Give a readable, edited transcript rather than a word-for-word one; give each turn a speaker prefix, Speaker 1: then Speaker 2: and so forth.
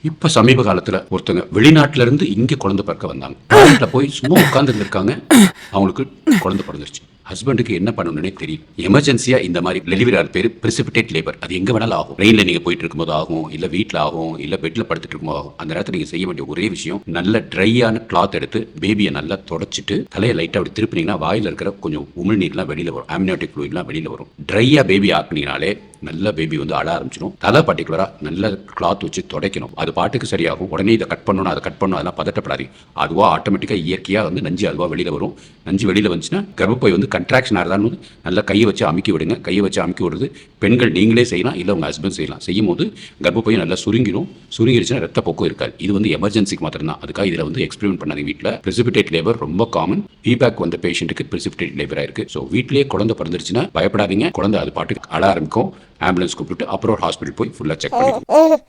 Speaker 1: இப்ப சமீப காலத்துல ஒருத்தங்க வெளிநாட்டுல இருந்து இங்க குழந்தை பிறக்க வந்தாங்க. டாய்லெட்ல போய் சும்மா உட்கார்ந்து இருந்திருக்காங்க. அவங்களுக்கு குழந்தை பிறந்துருச்சு. ஹஸ்பண்டுக்கு என்ன பண்ணணும்னே தெரியல. எமர்ஜென்சியா இந்த மாதிரி டெலிவரி ஆகிற பேரு பிரிசிபிடேட் லேபர். அது எங்க வேணாலும் ஆகும். ட்ரெயின்ல நீங்க போயிட்டு இருக்கும்போது ஆகும், இல்ல வீட்டுல ஆகும், இல்ல பெட்ல படுத்துட்டு இருக்கும்போது ஆகும். அந்த நேரத்தில் நீங்க செய்ய வேண்டிய ஒரே விஷயம், நல்ல ட்ரையான கிளாத் எடுத்து பேபியை நல்லா தொடச்சிட்டு தலையை லைட்டா அப்படி திருப்பினீங்கன்னா வாயில இருக்கிற கொஞ்சம் உமிழ்நீர்லாம் வெளியில வரும், அம்னியோட்டிக் ஃப்ளூயிட்லாம் வெளியில வரும். ட்ரையா பேபி ஆக்குனீங்கனாலே நல்ல பேபி வந்து அழ ஆரம்பிச்சிடும். தலை பர்டிகுலரா நல்ல கிளாத் வச்சு துடைக்கணும். அது பாட்டுக்கு சரியாகும். உடனே இதை கட் பண்ணணும், அதை கட் பண்ணணும், அதெல்லாம் பதட்டப்படாதீங்க. அதுவா ஆட்டோமேட்டிக்கா இயற்கையா வந்து நஞ்சு அதுவா வெளியில வரும். நஞ்சு வெளியில வந்துச்சுன்னா கர்ப்பப்பை வந்து கன்ட்ராக்ஷன் ஆகிறதான்னு நல்லா கையை வச்சு அமுக்கி விடுங்க. கையை வச்சு அமுக்கி விடுறது பெண்கள் நீங்களே செய்யலாம், இல்லை உங்க ஹஸ்பண்ட் செய்யலாம். செய்யும் போது கர்ப்பப்பையும் நல்லா சுருங்கிடும். சுருங்கிடுச்சுன்னா ரத்த போக்கும் இருக்காது. இது வந்து எமர்ஜென்சிக்கு மாத்திரம் தான். அதுக்காக இதில் வந்து எக்ஸ்பெரிமெண்ட் பண்ணாதீங்க. வீட்டில் பிரிசிபிடேட் லேபர் ரொம்ப காமன். ஃபீட்பேக் வந்த பேஷண்ட்டுக்கு பிரிசிபிடேட் லேபரா இருக்கு. ஸோ வீட்டிலேயே குழந்தை பிறந்துருச்சுன்னா பயப்படாதீங்க. குழந்தை அது பாட்டுக்கு அழ ஆரம்பிக்கும். ஆம்புலன்ஸ் கூப்பிட்டு அப்புறம் ஹாஸ்பிட்டல் போய் ஃபுல்லாக செக் பண்ணிக்கணும்.